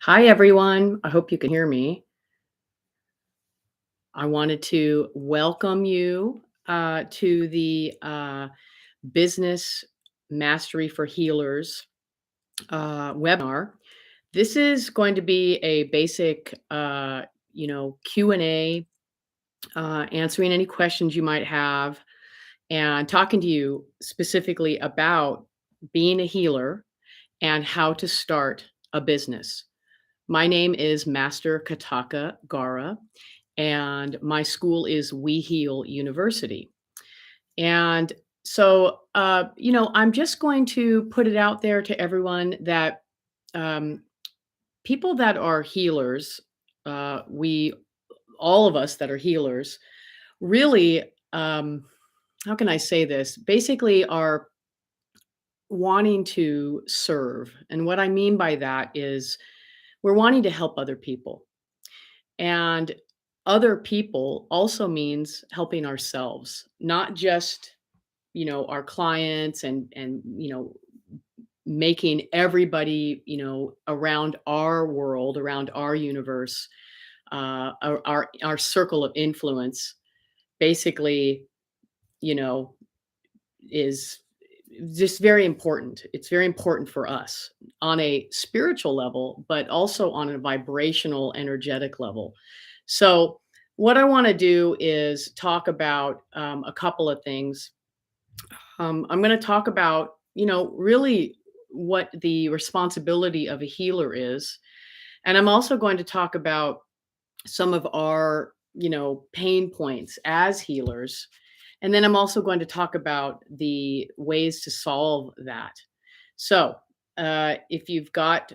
Hi, everyone. I hope you can hear me. I wanted to welcome you to the Business Mastery for Healers webinar. This is going to be a basic, Q&A, answering any questions you might have, and talking to you specifically about being a healer and how to start a business. My name is Master Kataka Gara, and my school is We Heal University. And I'm just going to put it out there to everyone that um, people that are healers, we, all of us that are healers, really, how can I say this? Basically, are wanting to serve. And what I mean by that is we're wanting to help other people. And other people also means helping ourselves, not just, our clients and making everybody, around our world, around our universe, our circle of influence, basically, you know, is just very important. It's very important for us on a spiritual level, but also on a vibrational, energetic level. So, what I want to do is talk about a couple of things. I'm going to talk about, really what the responsibility of a healer is. And I'm also going to talk about some of our, pain points as healers. And then I'm also going to talk about the ways to solve that. So, if you've got,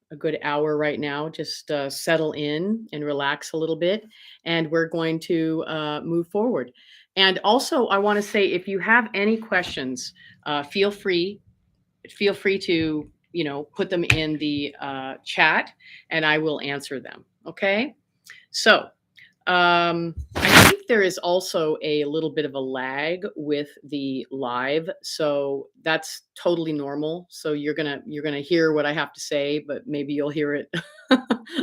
a good hour right now, just settle in and relax a little bit, and we're going to move forward. And also, I want to say, if you have any questions, feel free. Feel free to put them in the chat, and I will answer them. Okay. So, I think there is also a little bit of a lag with the live, so that's totally normal. So you're gonna hear what I have to say, but maybe you'll hear it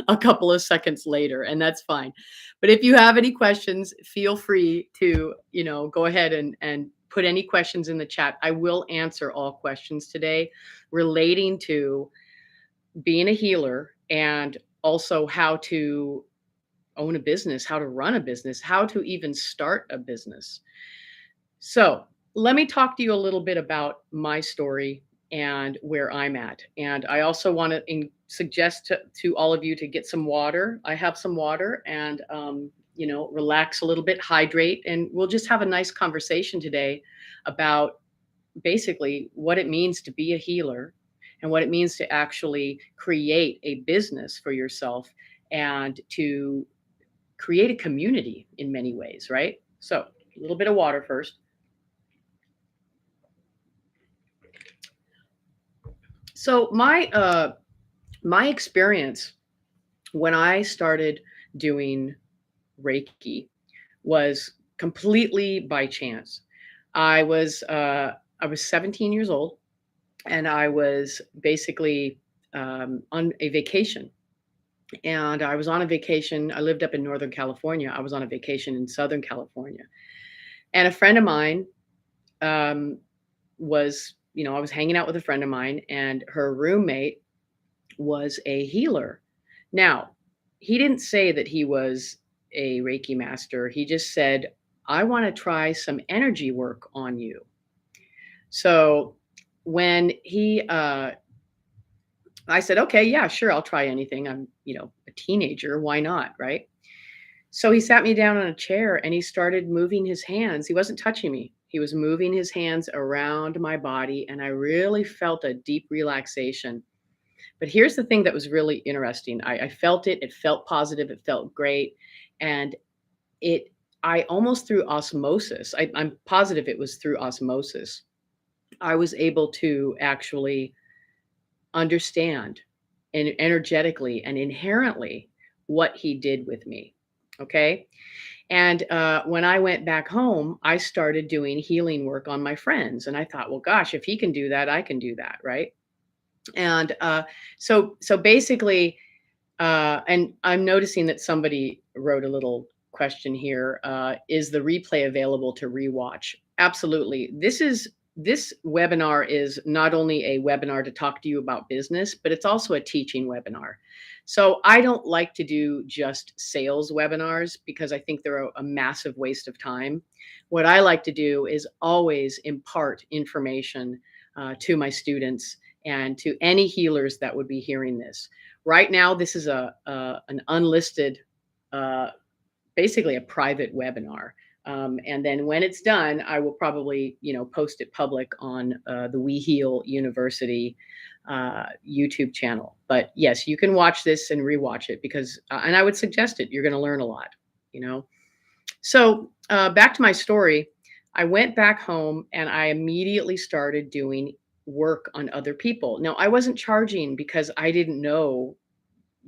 a couple of seconds later, and that's fine. But if you have any questions, feel free to go ahead and put any questions in the chat. I will answer all questions today relating to being a healer and also how to own a business, how to run a business, how to even start a business. So, let me talk to you a little bit about my story and where I'm at. And I also want to suggest to all of you to get some water. I have some water and, relax a little bit, hydrate, and we'll just have a nice conversation today about basically what it means to be a healer and what it means to actually create a business for yourself and to create a community in many ways, right? So, a little bit of water first. So, my experience when I started doing Reiki was completely by chance. I was I was 17 years old, and I was basically on a vacation. And I was on a vacation. I lived up in Northern California. I was on a vacation in Southern California, and a friend of mine um, I was hanging out with a friend of mine, and her roommate was a healer. Now, he didn't say that he was a Reiki master. He just said, I want to try some energy work on you. So when I said, okay, yeah, sure, I'll try anything. I'm, a teenager. Why not? Right. So he sat me down on a chair and he started moving his hands. He wasn't touching me. He was moving his hands around my body, and I really felt a deep relaxation. But here's the thing that was really interesting. I felt it. It felt positive. It felt great, and it. I almost through osmosis. I'm positive it was through osmosis. I was able to actually understand, and energetically and inherently, what he did with me. Okay. And when I went back home, I started doing healing work on my friends. And I thought, well, gosh, if he can do that, I can do that. Right. And so basically, and I'm noticing that somebody wrote a little question here. Is the replay available to rewatch? Absolutely. This webinar is not only a webinar to talk to you about business, but it's also a teaching webinar. So I don't like to do just sales webinars because I think they're a massive waste of time. What I like to do is always impart information to my students and to any healers that would be hearing this. Right now, this is an unlisted, uh, basically a private webinar. And then when it's done, I will probably, post it public on the We Heal University YouTube channel. But yes, you can watch this and rewatch it because, and I would suggest it. You're going to learn a lot, you know. So back to my story. I went back home and I immediately started doing work on other people. Now, I wasn't charging because I didn't know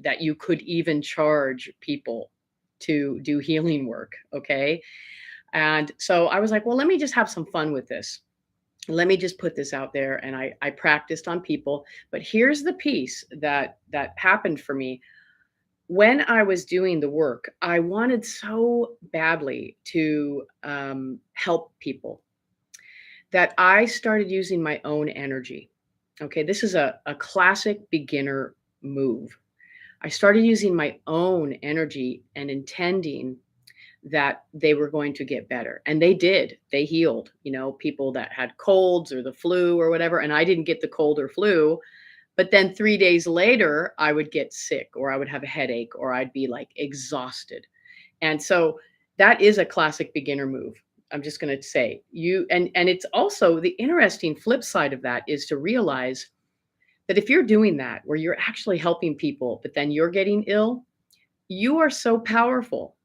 that you could even charge people to do healing work, okay? And so I was like, well, let me just have some fun with this. Let me just put this out there, and I practiced on people. But here's the piece that happened for me. When I was doing the work, I wanted so badly to help people that I started using my own energy. Okay, this is a classic beginner move. I started using my own energy and intending that they were going to get better. And they did. They healed, people that had colds or the flu or whatever. And I didn't get the cold or flu. But then 3 days later, I would get sick or I would have a headache or I'd be like exhausted. And so that is a classic beginner move. I'm just going to say and it's also the interesting flip side of that is to realize that if you're doing that, where you're actually helping people, but then you're getting ill, you are so powerful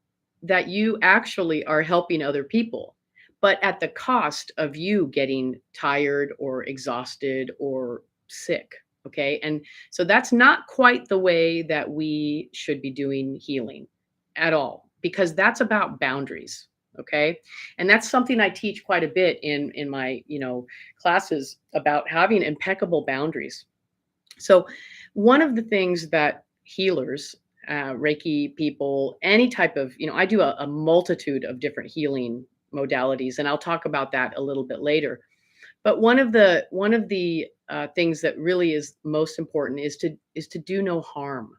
that you actually are helping other people, but at the cost of you getting tired or exhausted or sick. Okay. And so that's not quite the way that we should be doing healing at all, because that's about boundaries. Okay. And that's something I teach quite a bit in my, classes about having impeccable boundaries. So, one of the things that healers, Reiki people, any type of, I do a multitude of different healing modalities, and I'll talk about that a little bit later. But one of the things that really is most important is to do no harm.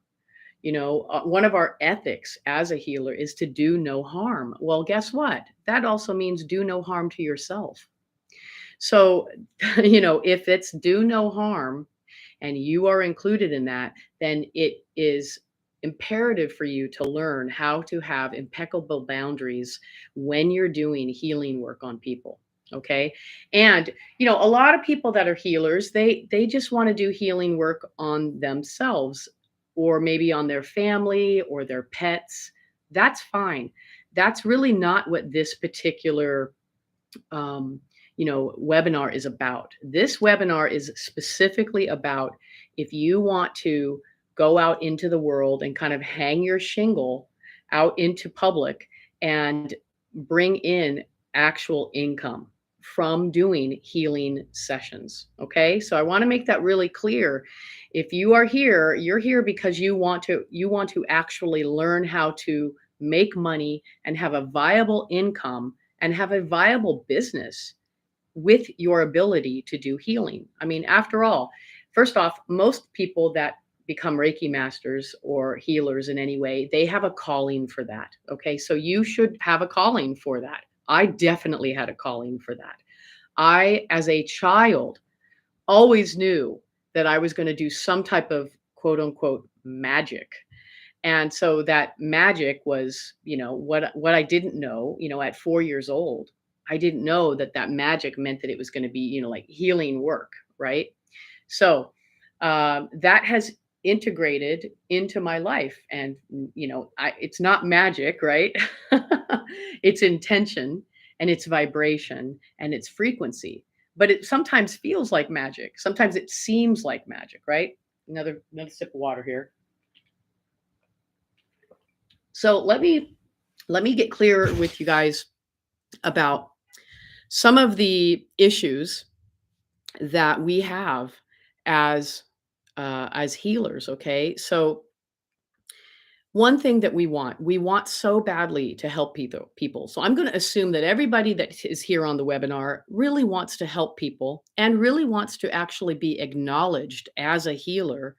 One of our ethics as a healer is to do no harm. Well, guess what? That also means do no harm to yourself. So, if it's do no harm, and you are included in that, then it is imperative for you to learn how to have impeccable boundaries when you're doing healing work on people. Okay. And a lot of people that are healers, they just want to do healing work on themselves or maybe on their family or their pets. That's fine. That's really not what this particular webinar is about. This webinar is specifically about if you want to go out into the world and kind of hang your shingle out into public and bring in actual income from doing healing sessions. Okay? So I want to make that really clear. If you are here, you're here because you want to actually learn how to make money and have a viable income and have a viable business with your ability to do healing. I mean, after all, first off, most people that become Reiki masters or healers in any way, they have a calling for that. Okay. So you should have a calling for that. I definitely had a calling for that. I, as a child, always knew that I was going to do some type of quote unquote magic. And so that magic was, what I didn't know, at 4 years old, I didn't know that that magic meant that it was going to be, like healing work, right? So that has integrated into my life, and it's not magic, right? It's intention, and it's vibration, and it's frequency. But it sometimes feels like magic. Sometimes it seems like magic, right? Another sip of water here. So let me get clear with you guys about some of the issues that we have as as healers. Okay. So, one thing that we want so badly to help people. So I'm going to assume that everybody that is here on the webinar really wants to help people and really wants to actually be acknowledged as a healer.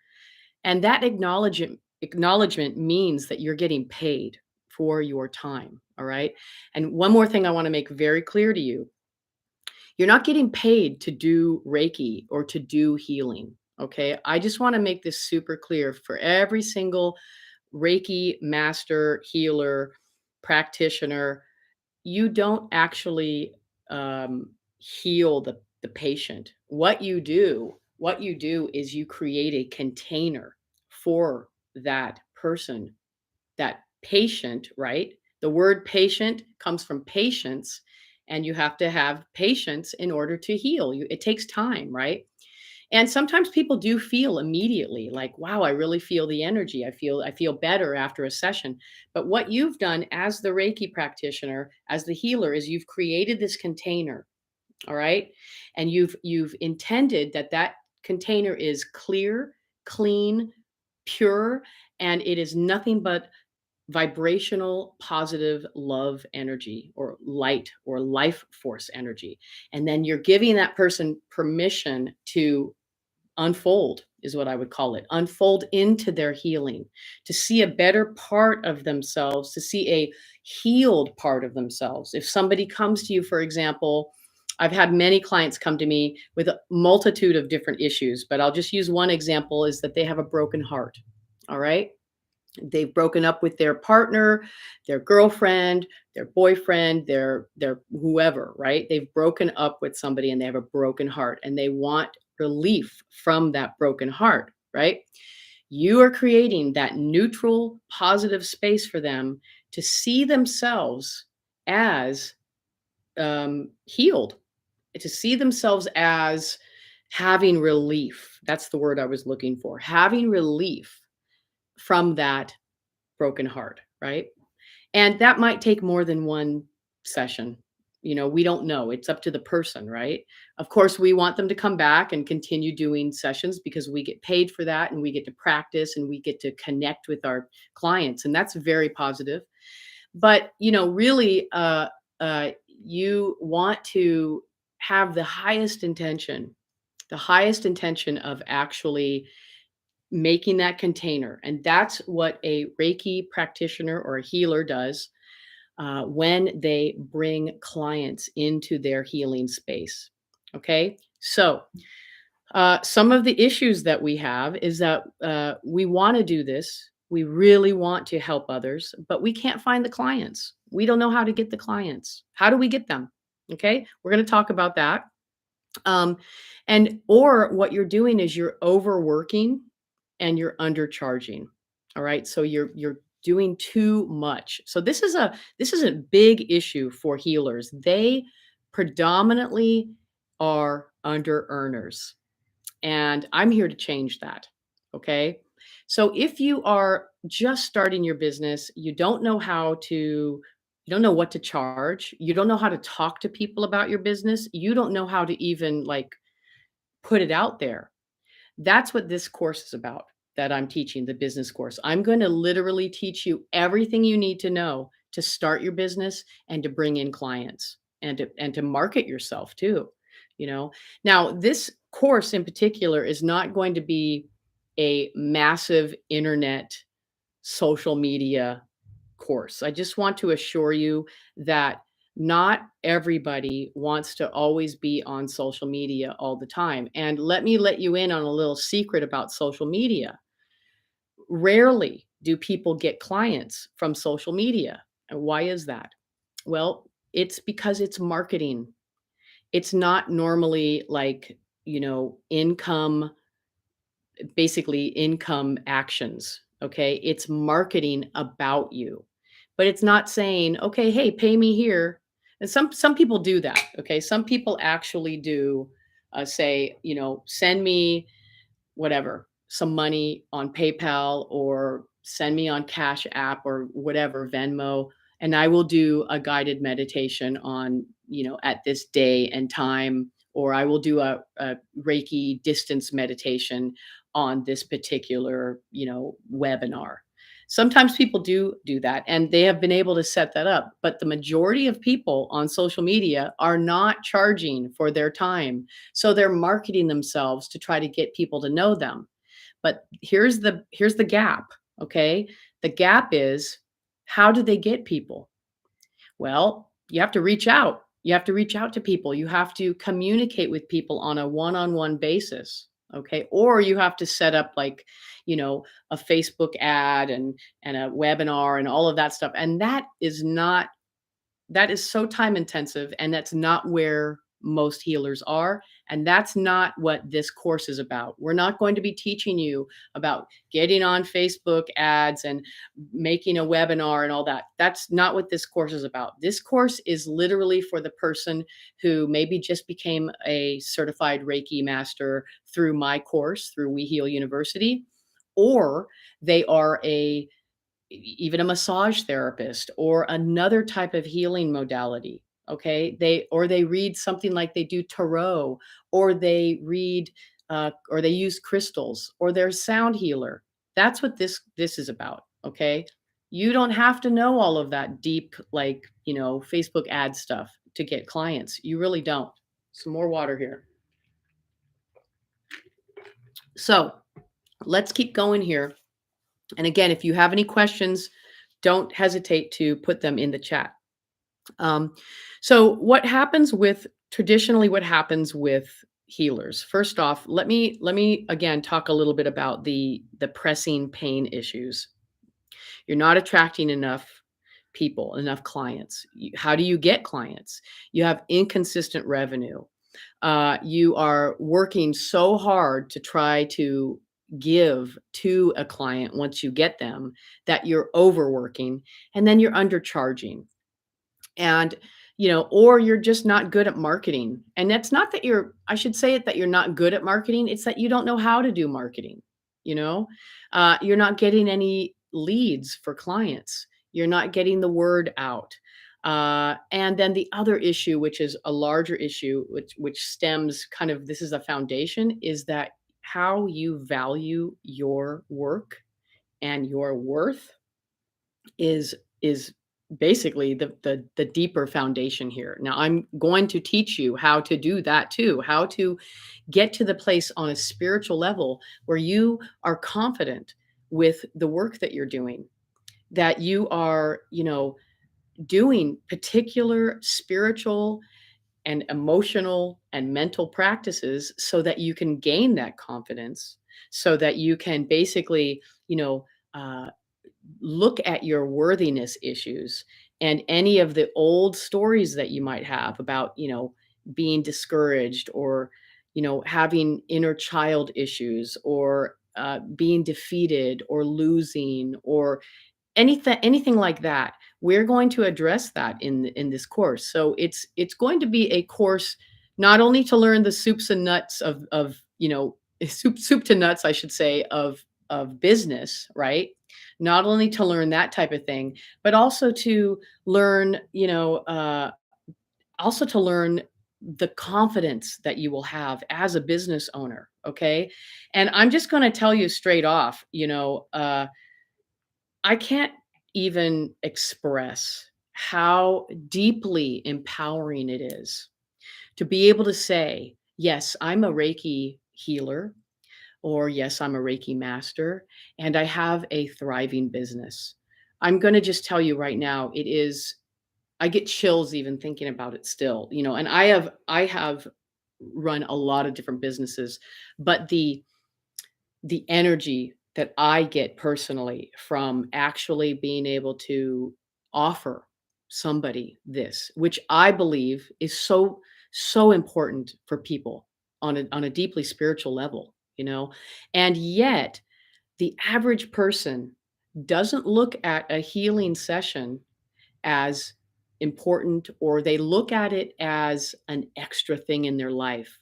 And that acknowledgement means that you're getting paid for your time. All right. And one more thing I want to make very clear to you. You're not getting paid to do Reiki or to do healing. Okay. I just want to make this super clear for every single Reiki master, healer, practitioner. You don't actually heal the patient. What you do is you create a container for that person, that patient, right? The word patient comes from patience, and you have to have patience in order to heal. It takes time, right? And sometimes people do feel immediately like, wow, I really feel the energy. I feel better after a session. But what you've done as the Reiki practitioner, as the healer, is you've created this container, all right? And you've intended that that container is clear, clean, pure, and it is nothing but vibrational positive love energy or light or life force energy. And then you're giving that person permission to unfold, is what I would call it. Unfold into their healing, to see a better part of themselves, to see a healed part of themselves. If somebody comes to you, for example, I've had many clients come to me with a multitude of different issues, but I'll just use one example is that they have a broken heart. All right. They've broken up with their partner, their girlfriend, their boyfriend, their whoever, right? They've broken up with somebody and they have a broken heart and they want relief from that broken heart, right? You are creating that neutral, positive space for them to see themselves as healed, to see themselves as having relief. That's the word I was looking for. Having relief from that broken heart, right? And that might take more than one session. We don't know. It's up to the person, right? Of course, we want them to come back and continue doing sessions because we get paid for that and we get to practice and we get to connect with our clients. And that's very positive. But, really, you want to have the highest intention of actually making that container. And that's what a Reiki practitioner or a healer does when they bring clients into their healing space. Okay. So, some of the issues that we have is that we want to do this. We really want to help others, but we can't find the clients. We don't know how to get the clients. How do we get them? Okay. We're going to talk about that. Um, or what you're doing is you're overworking and you're undercharging. All right. So you're doing too much. So this is a big issue for healers. They predominantly are under earners. And I'm here to change that. Okay. So if you are just starting your business, you don't know what to charge, you don't know how to talk to people about your business, you don't know how to even like put it out there. That's what this course is about that I'm teaching, the business course. I'm going to literally teach you everything you need to know to start your business and to bring in clients and to market yourself too, you know. Now, this course in particular is not going to be a massive internet social media course. I just want to assure you that not everybody wants to always be on social media all the time. And let you in on a little secret about social media. Rarely do people get clients from social media. And why is that? Well, it's because it's marketing. It's not normally like, income, basically income actions. Okay. It's marketing about you, but it's not saying, okay, hey, pay me here. And some people do that. Okay. Some people actually do say, send me whatever, some money on PayPal or send me on Cash App or whatever, Venmo, and I will do a guided meditation on, at this day and time or I will do a Reiki distance meditation on this particular, webinar. Sometimes people do that, and they have been able to set that up, but the majority of people on social media are not charging for their time. So they're marketing themselves to try to get people to know them. But here's the gap, okay? The gap is, how do they get people? Well, you have to reach out. You have to reach out to people. You have to communicate with people on a one-on-one basis, okay? Or you have to set up, like, a Facebook ad and a webinar and all of that stuff. And that is so time intensive, and that's not where most healers are, and that's not what this course is about. We're not going to be teaching you about getting on Facebook ads and making a webinar and all that. That's not what this course is about. This course is literally for the person who maybe just became a certified Reiki master through my course, through We Heal University, or they are even a massage therapist or another type of healing modality. Okay, they read something, like they do tarot, or they read or they use crystals, or they're a sound healer. That's what this is about. Okay, you don't have to know all of that deep, like, Facebook ad stuff to get clients. You really don't. Some more water here. So let's keep going here. And again, if you have any questions, don't hesitate to put them in the chat. Um, so what happens with healers? First off, let me again talk a little bit about the pressing pain issues. You're not attracting enough people, enough clients. How do you get clients? You have inconsistent revenue. You are working so hard to try to give to a client once you get them, that you're overworking, and then you're undercharging. And or you're just not good at marketing. And that's not that I should say it, that you're not good at marketing, it's that you don't know how to do marketing. you know you're not getting any leads for clients, you're not getting the word out. And then the other issue, which is a larger issue, which stems kind of, this is a foundation, is that how you value your work and your worth is basically the deeper foundation here. Now, I'm going to teach you how to do that too, how to get to the place on a spiritual level where you are confident with the work that you're doing, that you are, doing particular spiritual and emotional and mental practices so that you can gain that confidence, so that you can basically, uh, look at your worthiness issues and any of the old stories that you might have about, being discouraged, or, having inner child issues, or being defeated or losing, or anything like that. We're going to address that in this course. So it's going to be a course not only to learn the soups and nuts of soup to nuts, I should say, of business, right? Not only to learn that type of thing, but also to learn, also to learn the confidence that you will have as a business owner. Okay. And I'm just going to tell you straight off, I can't even express how deeply empowering it is to be able to say, yes, I'm a Reiki healer, or yes, I'm a Reiki master, and I have a thriving business. I'm going to just tell you right now, I get chills even thinking about it still, and I have run a lot of different businesses, but the energy that I get personally from actually being able to offer somebody this, which I believe is so important for people on a deeply spiritual level, and yet the average person doesn't look at a healing session as important, or they look at it as an extra thing in their life.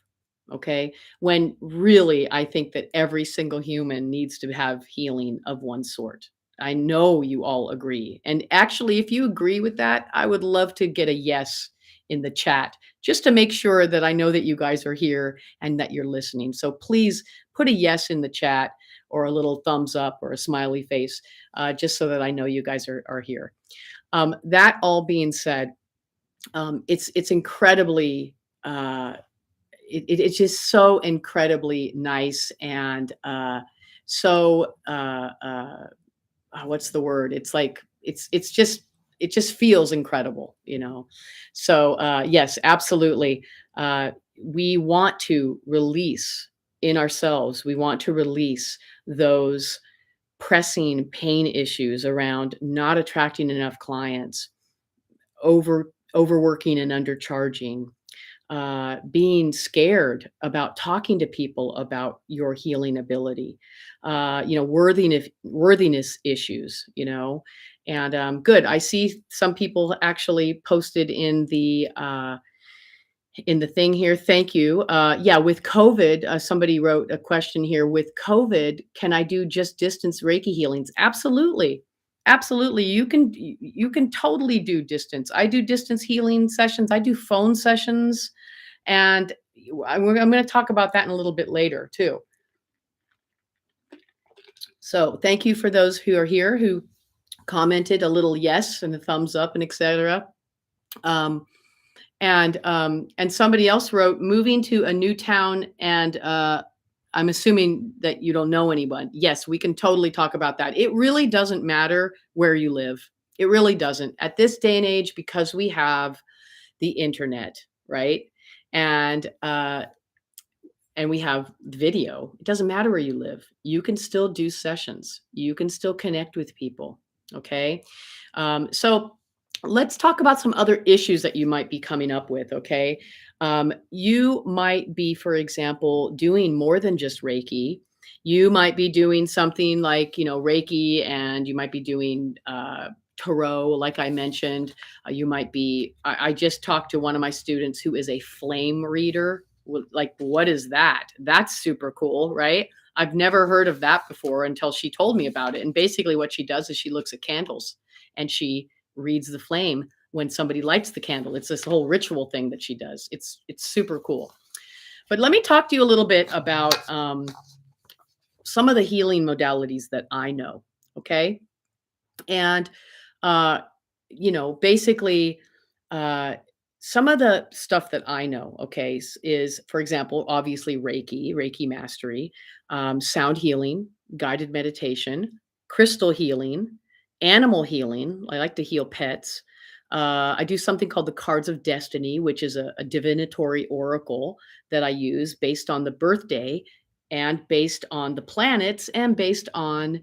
Okay. When really, I think that every single human needs to have healing of one sort. I know you all agree. And actually, if you agree with that, I would love to get a yes in the chat just to make sure that I know that you guys are here and that you're listening. So please put a yes in the chat or a little thumbs up or a smiley face, just so that I know you guys are here. That all being said, it's incredibly it's just so incredibly nice and so what's the word? It's like it's just it just feels incredible, you know. So yes, absolutely. We want to release in ourselves. We want to release those pressing pain issues around not attracting enough clients, overworking and undercharging, being scared about talking to people about your healing ability, worthiness issues, and good. I see some people actually posted in the thing here. Thank you. Yeah, with COVID, somebody wrote a question here. With COVID, can I do just distance Reiki healings? Absolutely. Absolutely. You can totally do distance. I do distance healing sessions. I do phone sessions. And I'm going to talk about that in a little bit later too. So thank you for those who are here who commented a little yes and a thumbs up and etc. Um, and somebody else wrote, moving to a new town, and I'm assuming that you don't know anyone. Yes, we can totally talk about that. It really doesn't matter where you live. It really doesn't. At this day and age, because we have the internet, right? And and we have video. It doesn't matter where you live. You can still do sessions. You can still connect with people. Okay. So let's talk about some other issues that you might be coming up with. Okay. You might be, for example, doing more than just Reiki. You might be doing something like, Reiki, and you might be doing, tarot, like I mentioned. You might be, I just talked to one of my students who is a flame reader. Like, what is that? That's super cool, right? I've never heard of that before until she told me about it. And basically, what she does is she looks at candles and she reads the flame when somebody lights the candle. It's this whole ritual thing that she does. It's super cool. But let me talk to you a little bit about some of the healing modalities that I know. Okay, and uh, basically, uh, some of the stuff that I know, okay, is, for example, obviously Reiki mastery, sound healing, guided meditation, crystal healing, animal healing. I like to heal pets. I do something called the Cards of Destiny, which is a divinatory oracle that I use based on the birthday and based on the planets and based on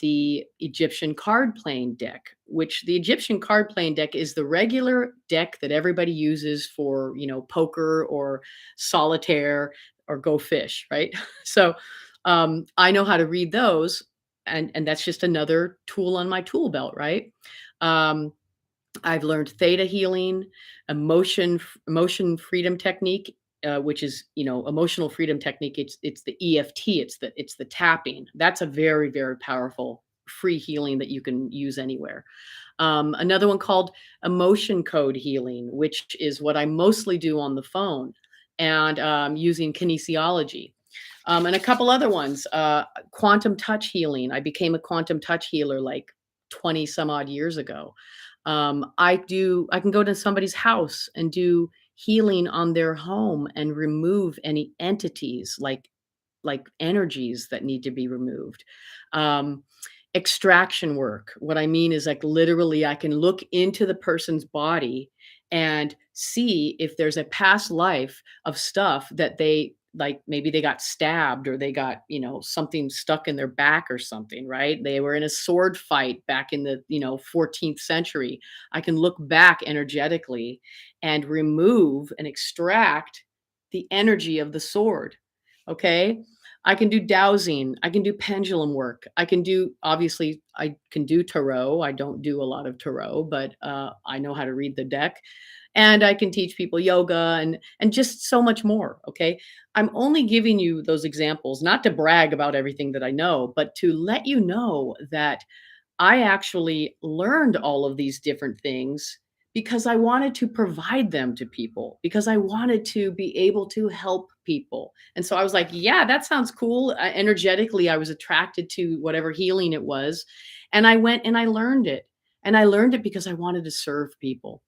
the Egyptian card playing deck, which the Egyptian card playing deck is the regular deck that everybody uses for, poker or solitaire or go fish, right? So I know how to read those, and that's just another tool on my tool belt, right? Um, I've learned theta healing, emotion freedom technique, which is, emotional freedom technique. It's the EFT. It's the tapping. That's a very, very powerful free healing that you can use anywhere. Another one called emotion code healing, which is what I mostly do on the phone and using kinesiology. And a couple other ones, quantum touch healing. I became a quantum touch healer like 20 some odd years ago. I can go to somebody's house and do healing on their home and remove any entities like energies that need to be removed. Um, Extraction work. What I mean is, like, literally I can look into the person's body and see if there's a past life of stuff that they, like, maybe they got stabbed or they got, something stuck in their back or something, right? They were in a sword fight back in the, 14th century. I can look back energetically and remove and extract the energy of the sword. Okay? I can do dowsing. I can do pendulum work. Obviously, I can do tarot. I don't do a lot of tarot, but I know how to read the deck. And I can teach people yoga and just so much more. Okay. I'm only giving you those examples, not to brag about everything that I know, but to let you know that I actually learned all of these different things because I wanted to provide them to people, because I wanted to be able to help people. And so I was like, yeah, that sounds cool. Energetically, I was attracted to whatever healing it was. And I went and I learned it. And I learned it because I wanted to serve people.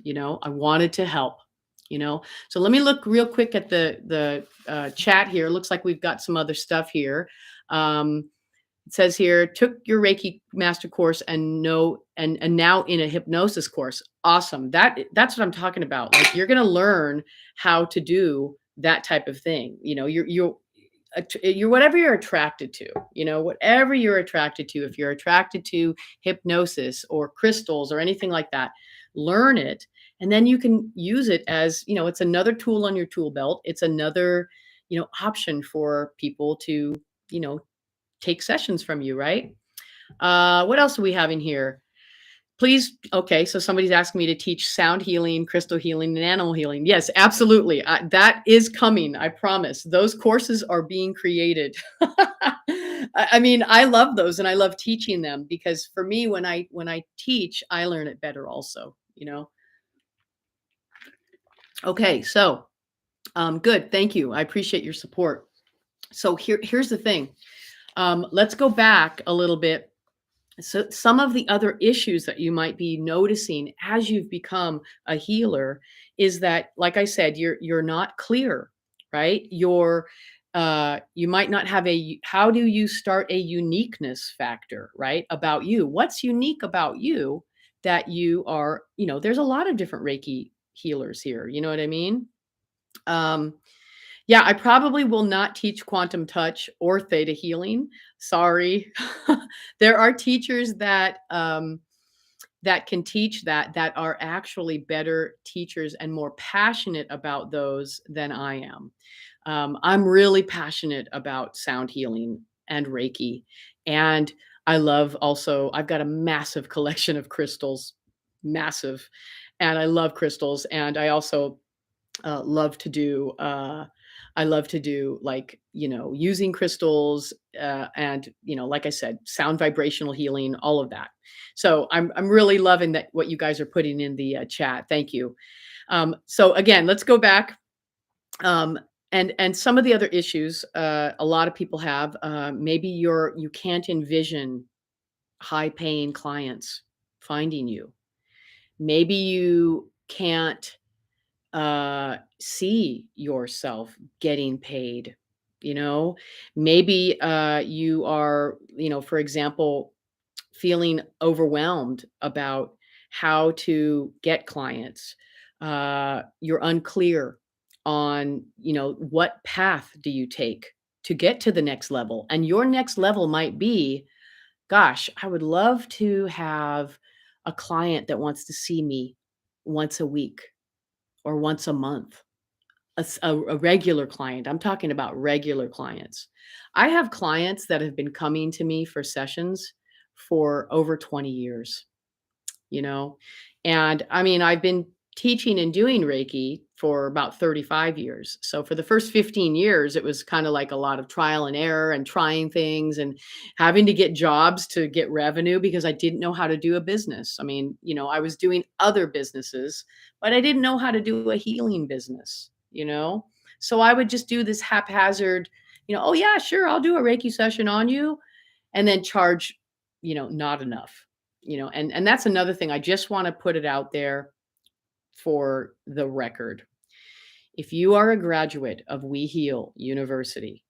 I wanted to help. So let me look real quick at the chat here. Looks like we've got some other stuff here. Um, it says here, took your Reiki master course and now in a hypnosis course. Awesome. That's what I'm talking about. Like, you're going to learn how to do that type of thing. You're whatever you're attracted to. Whatever you're attracted to. If you're attracted to hypnosis or crystals or anything like that, learn it, and then you can use it as, it's another tool on your tool belt. It's another, option for people to, you know take sessions from you, right? What else do we have in here? Please. Okay, so somebody's asking me to teach sound healing, crystal healing, and animal healing. Yes, absolutely. That is coming. I promise. Those courses are being created. I mean, I love those, and I love teaching them, because for me, when I teach, I learn it better. Also, Okay, so good. Thank you. I appreciate your support. So here's the thing. Let's go back a little bit. So some of the other issues that you might be noticing as you've become a healer is that, like I said, you're not clear, right? You might not have how do you start a uniqueness factor, right? About you. What's unique about you that you are, there's a lot of different Reiki healers here. You know what I mean? Um, yeah, I probably will not teach quantum touch or theta healing. Sorry. There are teachers that can teach that are actually better teachers and more passionate about those than I am. I'm really passionate about sound healing and Reiki. And I've got a massive collection of crystals, massive. And I love crystals. And I also uh, love to do uh, I love to do, like, using crystals, and, like I said, sound vibrational healing, all of that. So I'm really loving that what you guys are putting in the chat. Thank you. So again, let's go back. Um, and some of the other issues a lot of people have. Maybe you can't envision high paying clients finding you. Maybe you can't see yourself getting paid. you know Maybe you are, for example, feeling overwhelmed about how to get clients. You're unclear on, what path do you take to get to the next level, and your next level might be, gosh, I would love to have a client that wants to see me once a week or once a month. A regular client. I'm talking about regular clients. I have clients that have been coming to me for sessions for over 20 years, you know? And I mean, I've been teaching and doing Reiki for about 35 years. So for the first 15 years, it was kind of like a lot of trial and error and trying things and having to get jobs to get revenue, because I didn't know how to do a business. I mean, I was doing other businesses, but I didn't know how to do a healing business. So I would just do this haphazard, oh yeah, sure, I'll do a Reiki session on you, and then charge, not enough. And that's another thing. I just want to put it out there for the record. If you are a graduate of We Heal University,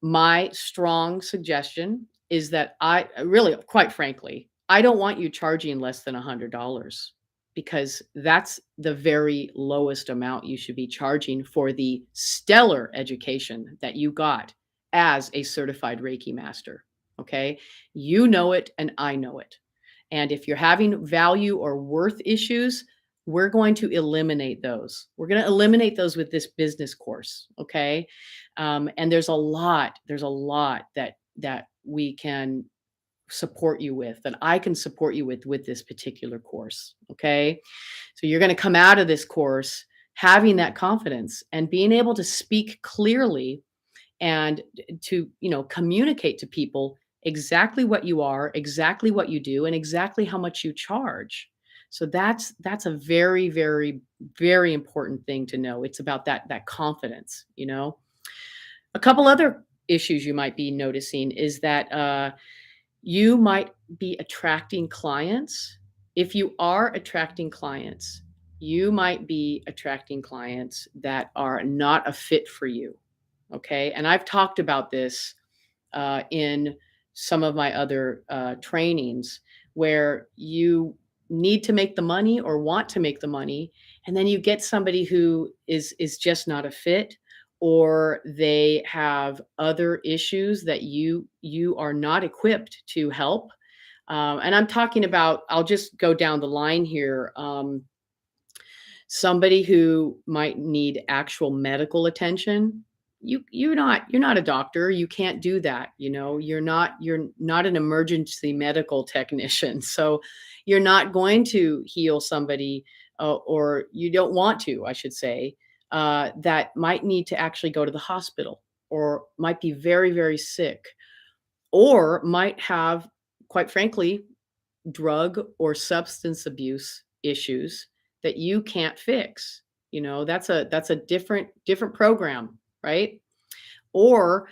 my strong suggestion is that, I really, quite frankly, I don't want you charging less than $100, because that's the very lowest amount you should be charging for the stellar education that you got as a certified Reiki master. Okay. You know it, and I know it. And if you're having value or worth issues, we're going to eliminate those. We're going to eliminate those with this business course. Okay. And there's a lot that we can support you with, that I can support you with this particular course. Okay. So you're going to come out of this course having that confidence and being able to speak clearly, and to, communicate to people exactly what you are, exactly what you do, and exactly how much you charge. So that's a very, very, very important thing to know. It's about that confidence, you know? A couple other issues you might be noticing is that, you might be attracting clients. If you are attracting clients, you might be attracting clients that are not a fit for you, okay? And I've talked about this in some of my other trainings where you need to make the money or want to make the money, and then you get somebody who is just not a fit, or they have other issues that you are not equipped to help. And I'm talking about, I'll just go down the line here. Somebody who might need actual medical attention, you're not a doctor, you can't do that, you know, you're not an emergency medical technician, so you're not going to heal somebody, or you don't want to, I should say, that might need to actually go to the hospital, or might be very, very sick, or might have, quite frankly, drug or substance abuse issues that you can't fix. You know, that's a different program, right? Or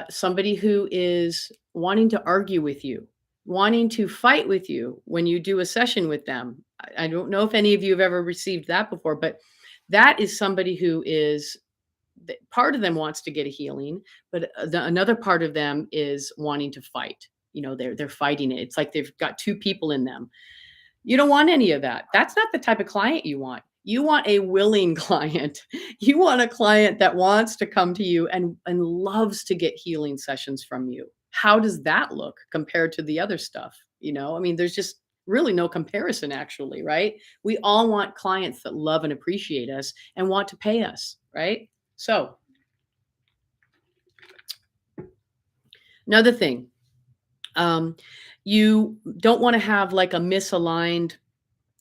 somebody who is wanting to argue with you, wanting to fight with you when you do a session with them. I don't know if any of you have ever received that before, but that is somebody who is, part of them wants to get a healing, but another part of them is wanting to fight. You know, they're fighting it. It's like they've got two people in them. You don't want any of that. That's not the type of client you want. You want a willing client. You want a client that wants to come to you and loves to get healing sessions from you. How does that look compared to the other stuff? You know, I mean, there's just really no comparison actually, right? We all want clients that love and appreciate us and want to pay us, right? So, another thing, um, you don't want to have like a misaligned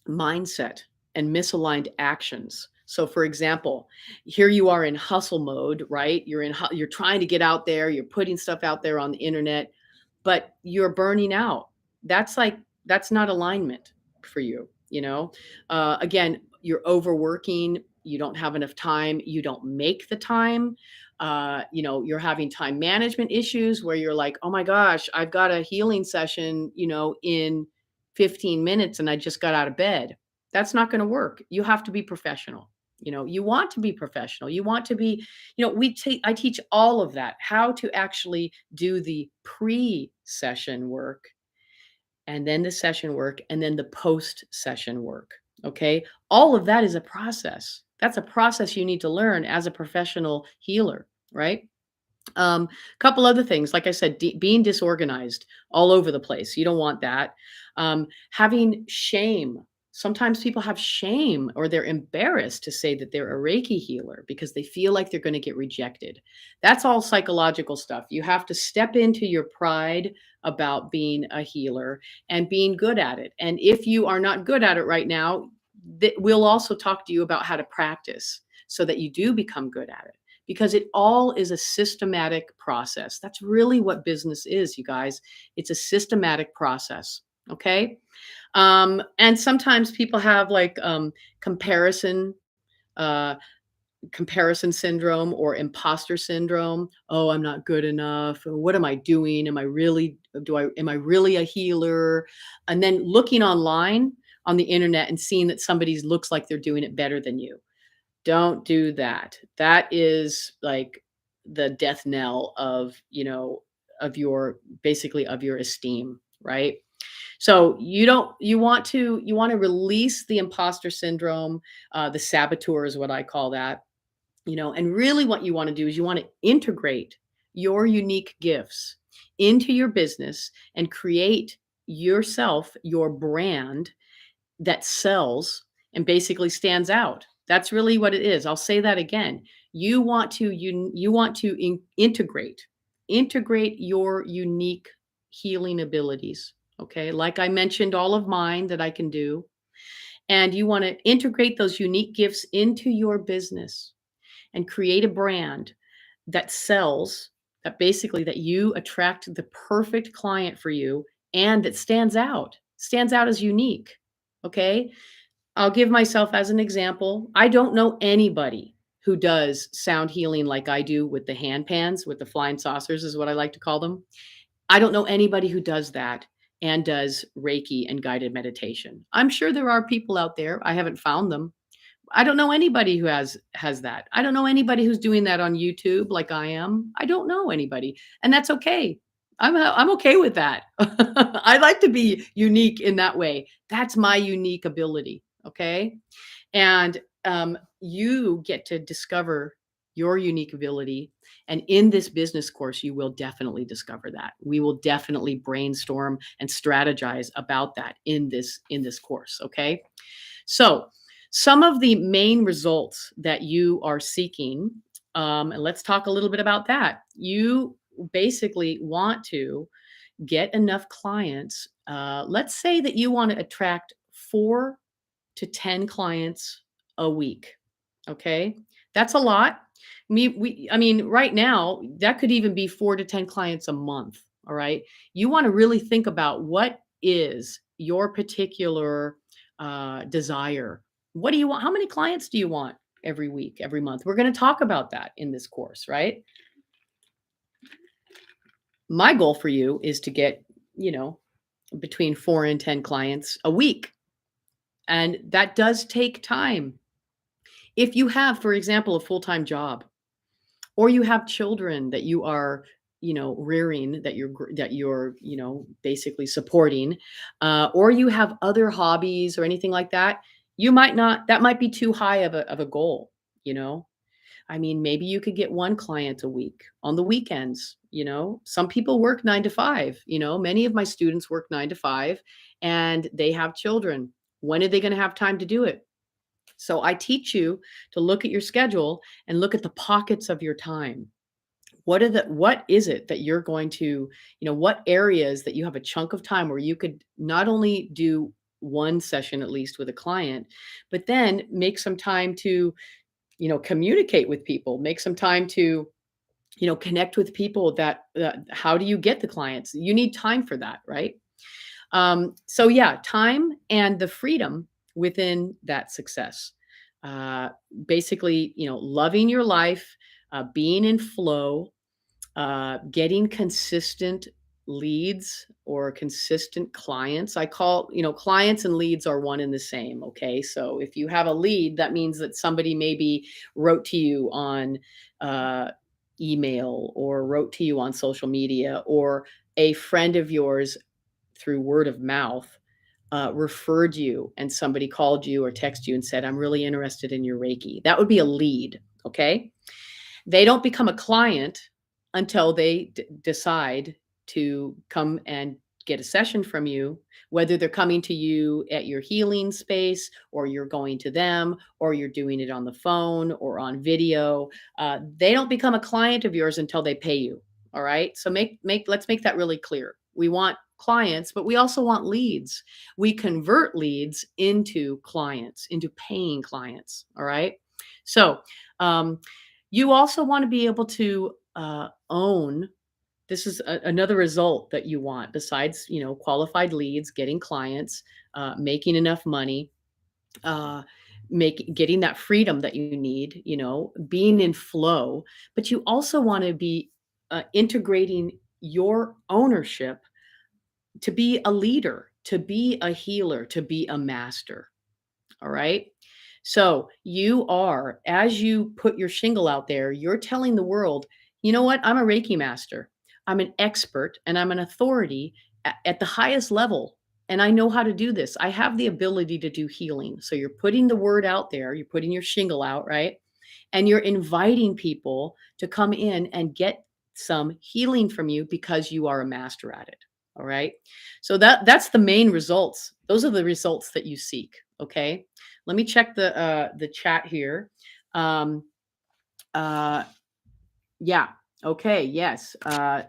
mindset and misaligned actions. So for example, here you are in hustle mode, right? You're trying to get out there, you're putting stuff out there on the internet, but you're burning out. That's like that's not alignment for you, you know? Again, you're overworking, you don't have enough time, you don't make the time. You know, you're having time management issues where you're like, "Oh my gosh, I've got a healing session, you know, in 15 minutes and I just got out of bed." That's not going to work. You have to be professional. You know, you want to be professional. You want to be, you know, I teach all of that, how to actually do the pre-session work, and then the session work, and then the post-session work. Okay? All of that is a process. That's a process you need to learn as a professional healer, right? Couple other things, like I said, being disorganized all over the place. You don't want that. Having shame. Sometimes people have shame or they're embarrassed to say that they're a Reiki healer because they feel like they're going to get rejected. That's all psychological stuff. You have to step into your pride about being a healer and being good at it. And if you are not good at it right now, we'll also talk to you about how to practice so that you do become good at it, because it all is a systematic process. That's really what business is, you guys. It's a systematic process. Okay. And sometimes people have like comparison, uh, comparison syndrome or imposter syndrome. Oh, I'm not good enough. Or what am I doing? Am I really a healer? And then looking online on the internet and seeing that somebody looks like they're doing it better than you. Don't do that. That is like the death knell of, you know, of your basically of your esteem, right? So you want to release the imposter syndrome, the saboteur is what I call that, you know, and really what you want to do is you want to integrate your unique gifts into your business and create yourself, your brand that sells and basically stands out. That's really what it is. I'll say that again. You want to integrate your unique healing abilities, okay? Like I mentioned all of mine that I can do, and you want to integrate those unique gifts into your business and create a brand that sells, that basically that you attract the perfect client for you and that stands out as unique. Okay. I'll give myself as an example. I don't know anybody who does sound healing like I do with the hand pans, with the flying saucers, is what I like to call them. I don't know anybody who does that and does Reiki and guided meditation. I'm sure there are people out there. I haven't found them. I don't know anybody who has that. I don't know anybody who's doing that on YouTube like I am. I don't know anybody, and that's okay. I'm okay with that. I like to be unique in that way. That's my unique ability, okay? And, you get to discover your unique ability, and in this business course, you will definitely discover that. We will definitely brainstorm and strategize about that in this course, okay? So, some of the main results that you are seeking, and let's talk a little bit about that. You basically want to get enough clients. Let's say that you want to attract 4 to 10 clients a week. Okay. That's a lot. I mean, right now, that could even be 4 to 10 clients a month. All right. You want to really think about what is your particular desire. What do you want? How many clients do you want every week, every month? We're going to talk about that in this course, right? My goal for you is to get, you know, between 4 and 10 clients a week. And that does take time. If you have, for example, a full-time job, or you have children that you are, rearing, that you're, basically supporting, or you have other hobbies or anything like that, you might not that might be too high of a goal, you know? I mean, maybe you could get 1 client a week on the weekends, you know? Some people work 9 to 5, Many of my students work 9 to 5, and they have children. When are they gonna have time to do it? So I teach you to look at your schedule and look at the pockets of your time. What is it that you're going to, what areas that you have a chunk of time where you could not only do one session at least with a client, but then make some time to, communicate with people, make some time to, connect with people that how do you get the clients? You need time for that, right? So yeah, time and the freedom within that success. Uh, Basically, loving your life, being in flow, getting consistent leads or consistent clients. I call, clients and leads are one and the same. Okay. So if you have a lead, that means that somebody maybe wrote to you on uh, email or wrote to you on social media, or a friend of yours through word of mouth referred you, and somebody called you or texted you and said, I'm really interested in your Reiki. That would be a lead. Okay. They don't become a client until they decide to come and get a session from you, whether they're coming to you at your healing space, or you're going to them, or you're doing it on the phone or on video. They don't become a client of yours until they pay you. All right. So let's make that really clear. We want clients, but we also want leads. We convert leads into clients, into paying clients. All right. So, um, you also want to be able to own. This is another result that you want, besides, qualified leads, getting clients, making enough money, uh, getting that freedom that you need, being in flow. But you also want to be integrating your ownership to be a leader, to be a healer, to be a master. All right. So you are, as you put your shingle out there, you're telling the world, you know what? I'm a Reiki master. I'm an expert and I'm an authority at the highest level. And I know how to do this. I have the ability to do healing. So you're putting the word out there, you're putting your shingle out, right? And you're inviting people to come in and get some healing from you because you are a master at it. All right. So that's the main results. Those are the results that you seek. Okay. Let me check the chat here. Um, uh, yeah. Okay. Yes. Uh,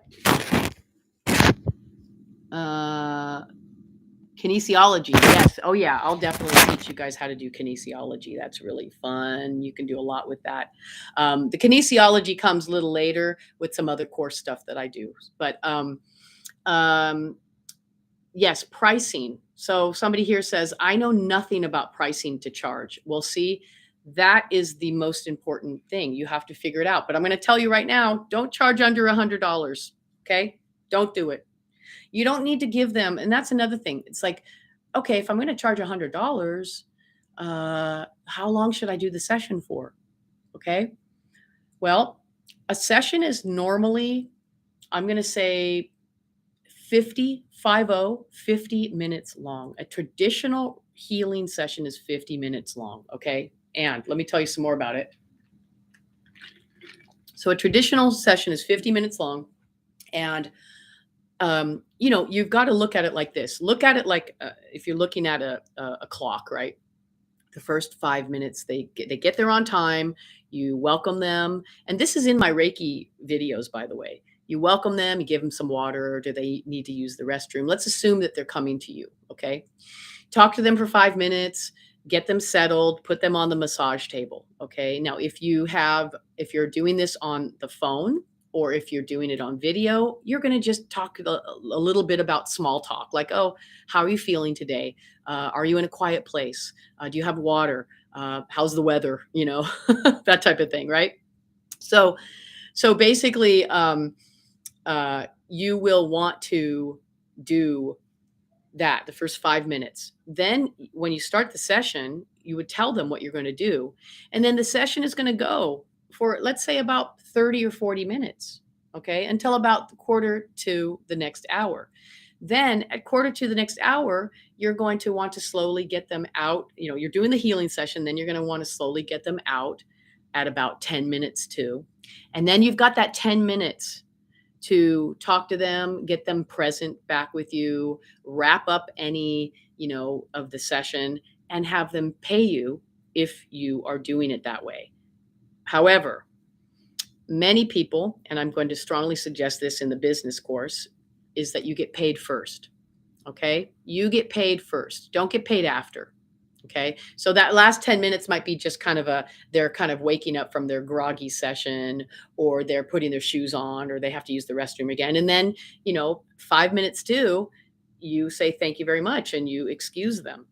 Kinesiology. Yes. Oh, yeah. I'll definitely teach you guys how to do kinesiology. That's really fun. You can do a lot with that. The kinesiology comes a little later with some other course stuff that I do. But um, Yes, pricing. So somebody here says, I know nothing about pricing to charge. Well, see, that is the most important thing. You have to figure it out. But I'm going to tell you right now, don't charge under $100. Okay. Don't do it. You don't need to give them. And that's another thing. It's like, okay, if I'm going to charge $100, how long should I do the session for? Okay. Well, a session is normally, I'm going to say 50 minutes long. A traditional healing session is 50 minutes long, okay? And let me tell you some more about it. So a traditional session is 50 minutes long, and you've got to look at it like this. Look at it like if you're looking at a clock, right? The first 5 minutes they get there on time. You welcome them, and this is in my Reiki videos, by the way. You welcome them, you give them some water. Do they need to use the restroom? Let's assume that they're coming to you. Okay, talk to them for 5 minutes, get them settled, put them on the massage table. Okay, now if you're doing this on the phone, or if you're doing it on video, you're going to just talk a little bit about small talk, like, oh, how are you feeling today? Are you in a quiet place? Do you have water? How's the weather? That type of thing, right? So, so basically, you will want to do that the first 5 minutes. Then, when you start the session, you would tell them what you're going to do. And then the session is going to go for, let's say, about 30 or 40 minutes, okay, until about the quarter to the next hour. Then, at quarter to the next hour, you're going to want to slowly get them out. You're doing the healing session, then you're going to want to slowly get them out at about 10 minutes too. And then you've got that 10 minutes to talk to them, get them present back with you, wrap up any, of the session, and have them pay you if you are doing it that way. However, many people, and I'm going to strongly suggest this in the business course, is that you get paid first. Okay? You get paid first. Don't get paid after. Okay. So that last 10 minutes might be just they're kind of waking up from their groggy session, or they're putting their shoes on, or they have to use the restroom again. And then, 5 minutes too, you say, thank you very much. And you excuse them.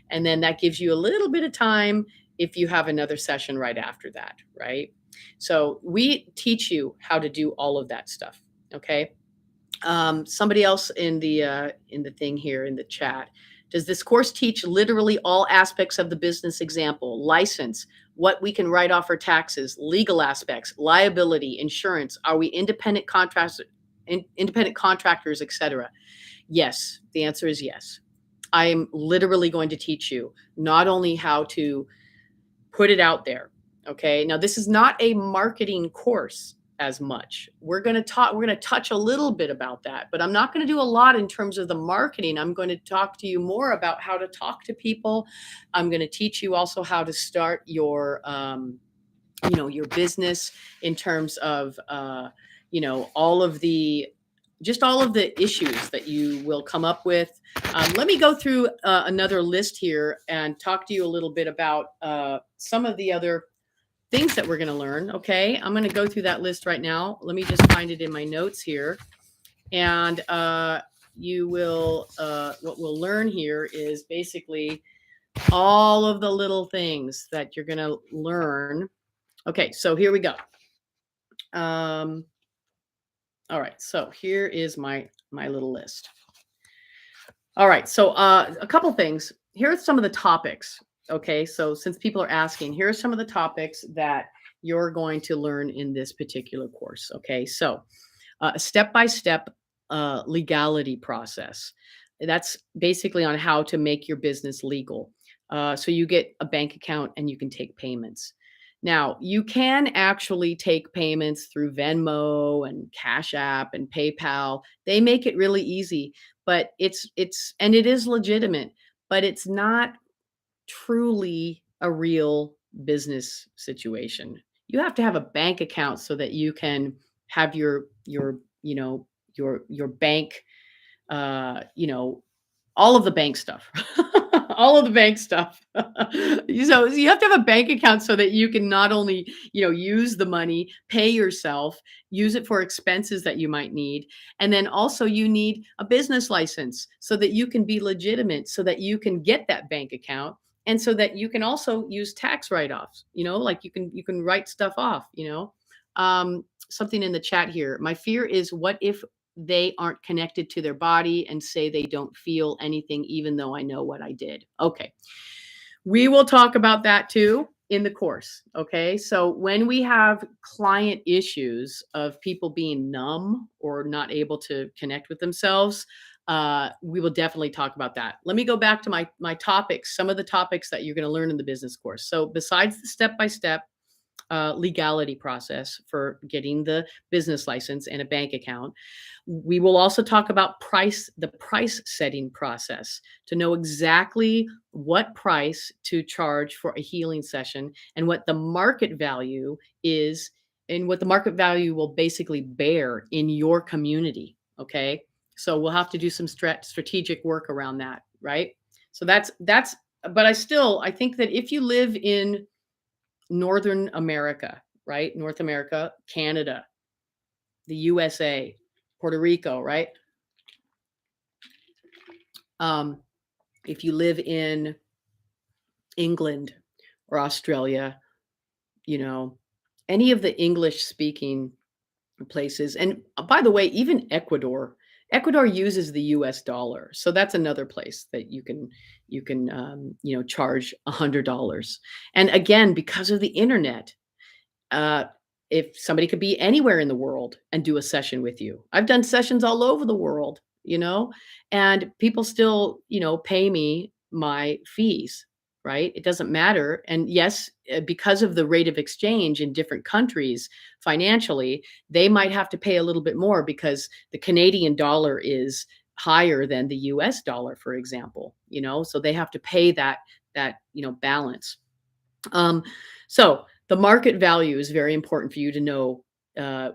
And then that gives you a little bit of time if you have another session right after that. Right. So we teach you how to do all of that stuff. Okay. Somebody else in the thing here in the chat. Does this course teach literally all aspects of the business example, license, what we can write off for taxes, legal aspects, liability, insurance? Are we independent contractors, etc.? Yes, the answer is yes. I am literally going to teach you not only how to put it out there. Okay. Now, this is not a marketing course as much. We're going to touch a little bit about that, but I'm not going to do a lot in terms of the marketing. I'm going to talk to you more about how to talk to people. I'm going to teach you also how to start your your business in terms of all of the issues that you will come up with. Let me go through another list here and talk to you a little bit about some of the other things that we're going to learn. Okay. I'm going to go through that list right now. Let me just find it in my notes here. And what we'll learn here is basically all of the little things that you're going to learn. Okay. So here we go. All right. So here is my little list. All right. So a couple things. Here are some of the topics. Okay, so since people are asking, here are some of the topics that you're going to learn in this particular course. Okay, so a step-by-step legality process. That's basically on how to make your business legal. So you get a bank account and you can take payments. Now, you can actually take payments through Venmo and Cash App and PayPal. They make it really easy, but it is legitimate, but it's not truly a real business situation. You have to have a bank account so that you can have your bank, all of the bank stuff all of the bank stuff. So you have to have a bank account so that you can not only, use the money, pay yourself, use it for expenses that you might need, and then also you need a business license so that you can be legitimate, so that you can get that bank account, and so that you can also use tax write-offs, like you can write stuff off. Something in the chat here. My fear is, what if they aren't connected to their body and say they don't feel anything, even though I know what I did? Okay. We will talk about that too in the course. Okay. So when we have client issues of people being numb or not able to connect with themselves, we will definitely talk about that. Let me go back to my topics, some of the topics that you're going to learn in the business course. So besides the step by step legality process for getting the business license and a bank account, we will also talk about the price setting process, to know exactly what price to charge for a healing session and what the market value is, and what the market value will basically bear in your community. Okay. So we'll have to do some strategic work around that. Right. So but I think that if you live in Northern America, right? North America, Canada, the USA, Puerto Rico, right? Um, if you live in England or Australia, you know, any of the English speaking places. And by the way, even Ecuador uses the US dollar. So that's another place that you can charge $100. And again, because of the internet, uh, if somebody could be anywhere in the world and do a session with you. I've done sessions all over the world, and people still, pay me my fees, right? It doesn't matter. And yes, because of the rate of exchange in different countries financially, they might have to pay a little bit more because the Canadian dollar is higher than the US dollar, for example, so they have to pay that balance. Um, so the market value is very important for you to know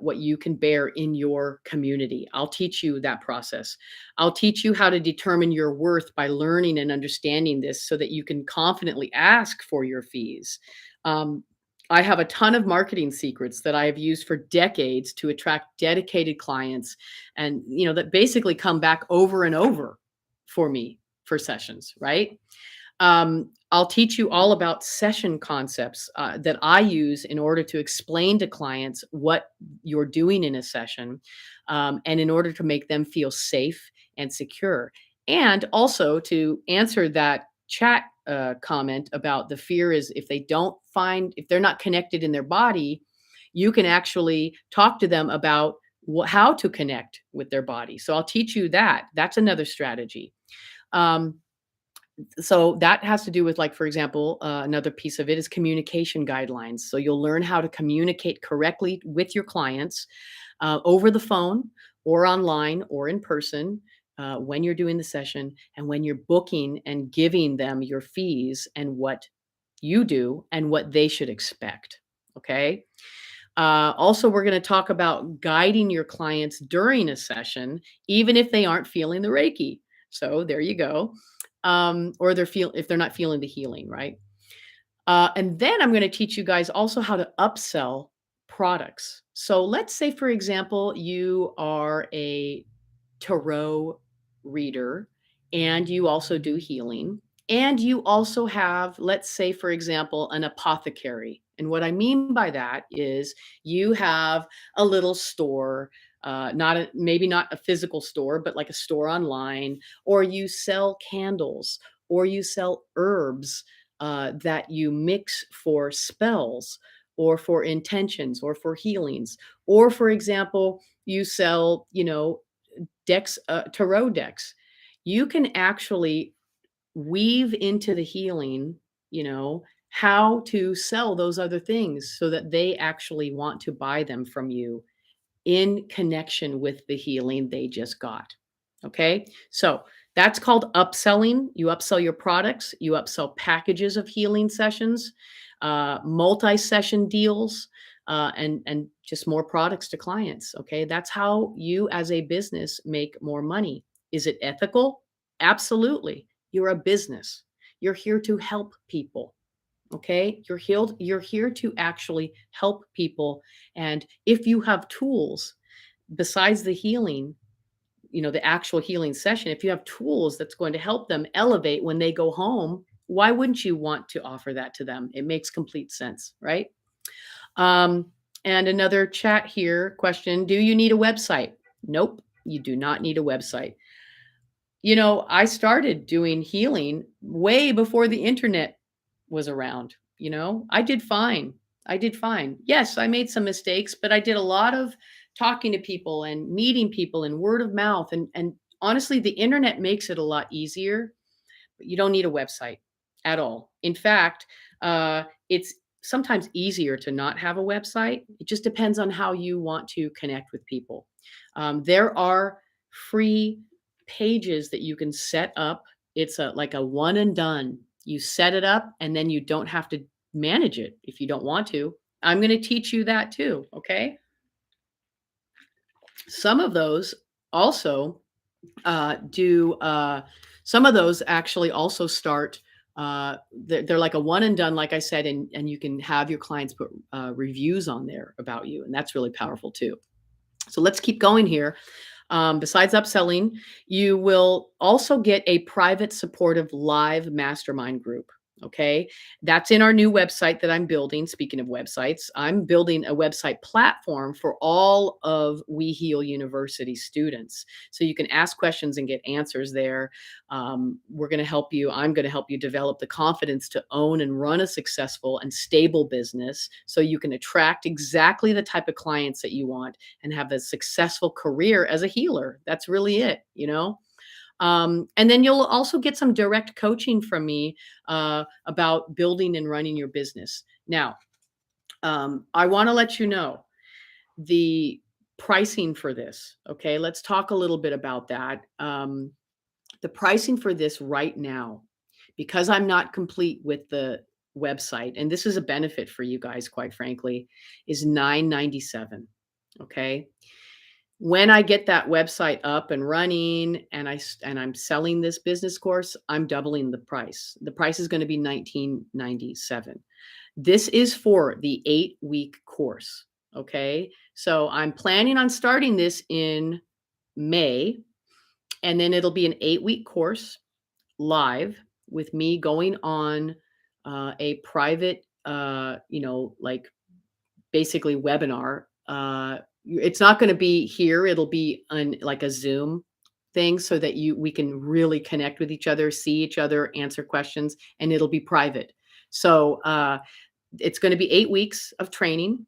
what you can bear in your community. I'll teach you that process. I'll teach you how to determine your worth by learning and understanding this so that you can confidently ask for your fees. Um, I have a ton of marketing secrets that I have used for decades to attract dedicated clients, and that basically come back over and over for me for sessions, right? I'll teach you all about session concepts that I use in order to explain to clients what you're doing in a session, and in order to make them feel safe and secure. And also to answer that chat comment about the fear is, if they're not connected in their body, you can actually talk to them about how to connect with their body. So I'll teach you that. That's another strategy. Um, so that has to do with, like, for example, another piece of it is communication guidelines. So you'll learn how to communicate correctly with your clients over the phone or online or in person, when you're doing the session and when you're booking and giving them your fees and what you do and what they should expect. Okay. Also, we're going to talk about guiding your clients during a session, even if they aren't feeling the Reiki. So there you go. Or if they're not feeling the healing, right? And then I'm going to teach you guys also how to upsell products. So let's say, for example, you are a tarot reader and you also do healing, and you also have, let's say, for example, an apothecary. And what I mean by that is you have a little store, maybe not a physical store, but like a store online, or you sell candles, or you sell herbs that you mix for spells or for intentions or for healings. Or, for example, you sell, decks, tarot decks. You can actually weave into the healing, how to sell those other things so that they actually want to buy them from you in connection with the healing they just got. Okay. So that's called upselling. You upsell your products, you upsell packages of healing sessions, multi session deals, and just more products to clients. Okay. That's how you as a business make more money. Is it ethical? Absolutely. You're a business. You're here to help people. Okay? You're here to actually help people. And if you have tools besides the healing, the actual healing session, if you have tools that's going to help them elevate when they go home, why wouldn't you want to offer that to them? It makes complete sense, right? Um, and another chat here question: do you need a website? Nope, you do not need a website. I started doing healing way before the internet was around. I did fine. I did fine. Yes, I made some mistakes, but I did a lot of talking to people and meeting people and word of mouth. And honestly, the internet makes it a lot easier, but you don't need a website at all. In fact, it's sometimes easier to not have a website. It just depends on how you want to connect with people. There are free pages that you can set up. It's like a one and done. You set it up and then you don't have to manage it if you don't want to. I'm going to teach you that too. Okay. Some of those also do some of those actually also start they're like a one and done, like I said, and you can have your clients put reviews on there about you, and that's really powerful too. So let's keep going here. Besides upselling, you will also get a private supportive live mastermind group. Okay. That's in our new website that I'm building. Speaking of websites, I'm building a website platform for all of We Heal University students. So you can ask questions and get answers there. We're going to help you. I'm going to help you develop the confidence to own and run a successful and stable business so you can attract exactly the type of clients that you want and have a successful career as a healer. That's really it. And then you'll also get some direct coaching from me about building and running your business. Now, I want to let you know the pricing for this. Okay, let's talk a little bit about that. The pricing for this right now, because I'm not complete with the website, and this is a benefit for you guys, quite frankly, is $9.97. Okay. When I get that website up and running and I'm selling this business course, I'm doubling the price. The price is going to be 1997. This is for the 8-week course, okay? So I'm planning on starting this in May, and then it'll be an 8-week course live with me going on a private like basically webinar. It's not going to be here. It'll be on like a Zoom thing so that we can really connect with each other, see each other, answer questions, and it'll be private. So it's going to be 8 weeks of training.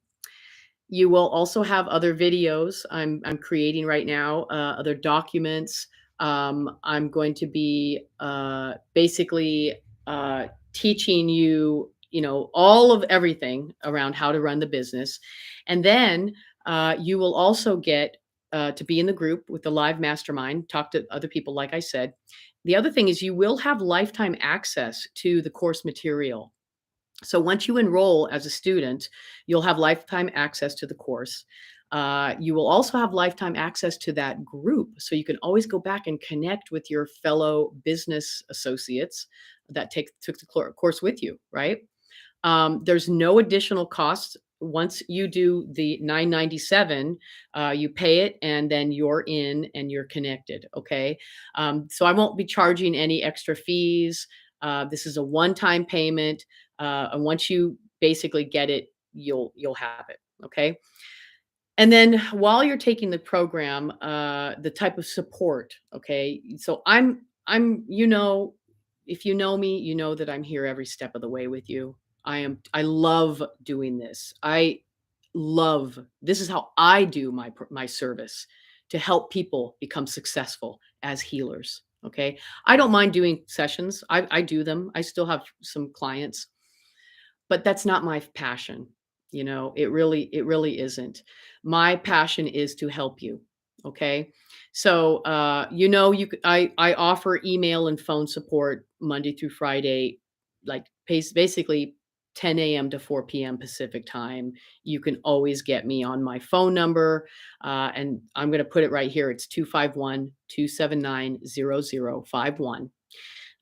You will also have other videos I'm creating right now, other documents. I'm going to be basically teaching you, all of everything around how to run the business. And then you will also get to be in the group with the live mastermind, talk to other people, like I said. The other thing is you will have lifetime access to the course material. So once you enroll as a student, you'll have lifetime access to the course. You will also have lifetime access to that group. So you can always go back and connect with your fellow business associates that took the course with you, right? There's no additional cost. Once you do the 997, you pay it and then you're in and you're connected. Okay. So I won't be charging any extra fees. This is a one-time payment. And once you basically get it, you'll have it. Okay. And then while you're taking the program, the type of support. Okay. So if you know me, you know that I'm here every step of the way with you. I love doing this. This is how I do my service to help people become successful as healers. Okay. I don't mind doing sessions. I do them. I still have some clients, but that's not my passion. It really isn't. My passion is to help you. Okay. So, I offer email and phone support Monday through Friday, like basically 10 a.m. to 4 p.m. Pacific time. You can always get me on my phone number. And I'm going to put it right here. It's 251-279-0051.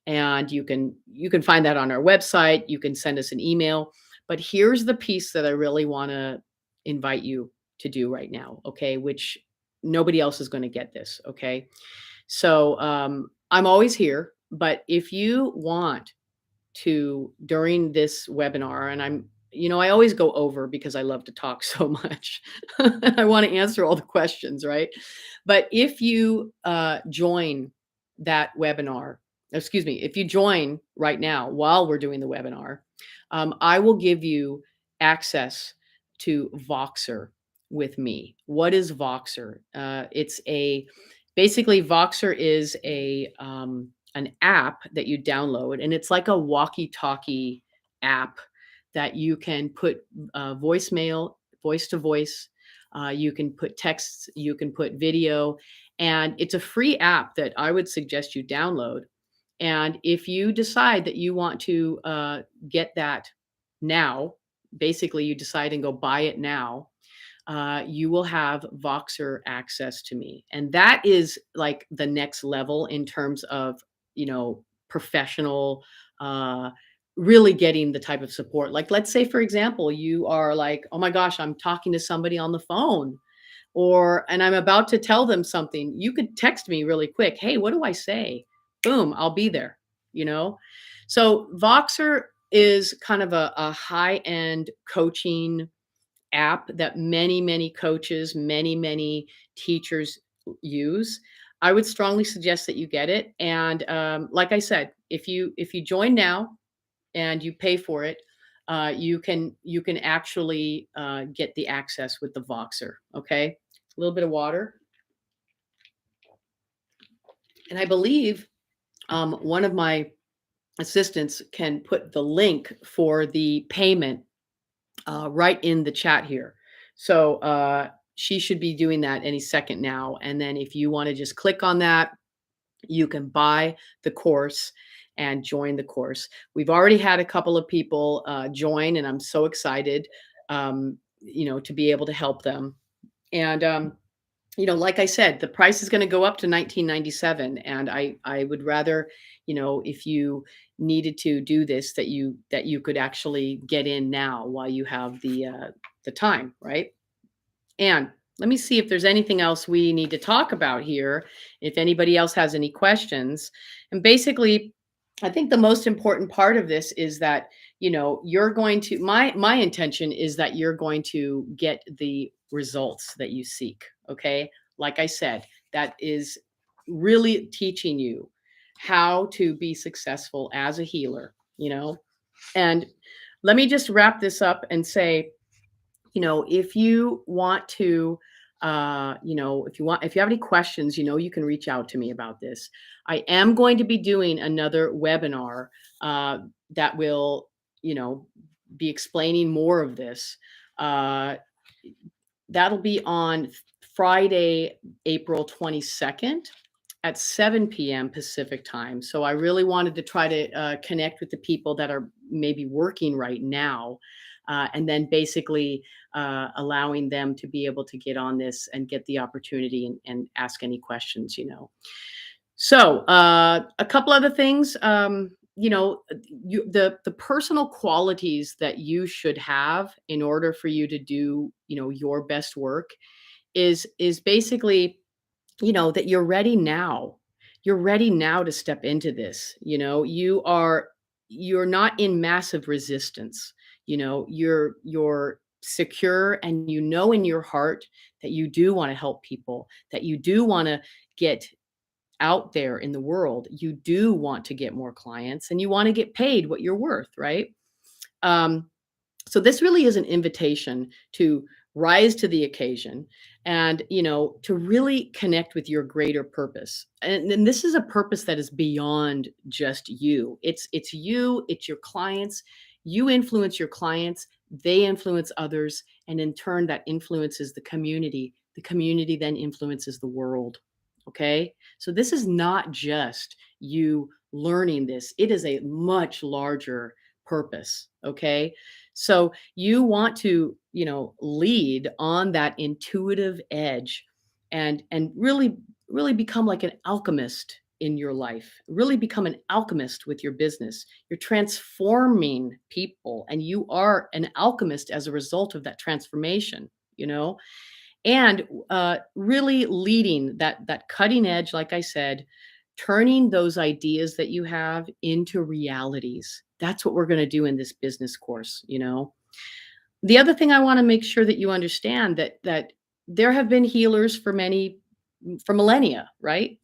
and you can find that on our website. You can send us an email. But here's the piece that I really want to invite you to do right now, okay? Which nobody else is going to get this, okay? So I'm always here, but if you want to during this webinar, and I always go over because I love to talk so much. I want to answer all the questions, right? But if you join that webinar, excuse me, if you join right now while we're doing the webinar, I will give you access to Voxer with me. What is Voxer? It's a basically Voxer is an app that you download, and it's like a walkie-talkie app that you can put voicemail, voice to voice. You can put texts, you can put video, and it's a free app that I would suggest you download. And if you decide that you want to get that now, basically you decide and go buy it now, you will have Voxer access to me. And that is like the next level in terms of, professional, uh, really getting the type of support. Like, let's say, for example, you are like, oh my gosh, I'm talking to somebody on the phone and I'm about to tell them something. You could text me really quick. Hey, what do I say? Boom, I'll be there, you know? So Voxer is kind of a high end coaching app that many, many coaches, many, many teachers use. I would strongly suggest that you get it. And like I said, if you join now and you pay for it, you can actually get the access with the Voxer. Okay, a little bit of water, and I believe one of my assistants can put the link for the payment right in the chat here. So she should be doing that any second now. And then if you want to just click on that, you can buy the course and join the course. We've already had a couple of people join, and I'm so excited, to be able to help them. And like I said, the price is going to go up to 1997, and I would rather, if you needed to do this, that you could actually get in now while you have the time, right? And let me see if there's anything else we need to talk about here. If anybody else has any questions, and basically, I think the most important part of this is that you're going to my intention is that you're going to get the results that you seek. Okay, like I said, that is really teaching you how to be successful as a healer. And let me just wrap this up and say, if you want to, if you have any questions, you can reach out to me about this. I am going to be doing another webinar that will, be explaining more of this. Uh, that'll be on Friday, April 22nd at 7 p.m. Pacific time. So I really wanted to try to connect with the people that are maybe working right now, and then basically allowing them to be able to get on this and get the opportunity and ask any questions. So a couple other things. The personal qualities that you should have in order for you to do your best work is basically that you're ready now. You're ready now to step into this. You're not in massive resistance. You're secure, and in your heart that you do want to help people, that you do want to get out there in the world. You do want to get more clients, and you want to get paid what you're worth, right? Um, so this really is an invitation to rise to the occasion and to really connect with your greater purpose. And this is a purpose that is beyond just you. It's you, it's your clients. You influence your clients, they influence others, and in turn that influences the community. The community then influences the world. Okay? So this is not just you learning this. It is a much larger purpose. Okay? So you want to, lead on that intuitive edge and really, really become like an alchemist in your life. Really become an alchemist with your business. You're transforming people, and you are an alchemist as a result of that transformation, you know? And really leading that cutting edge, like I said, turning those ideas that you have into realities. That's what we're going to do in this business course, you know. The other thing I want to make sure that you understand that there have been healers for many for millennia, right?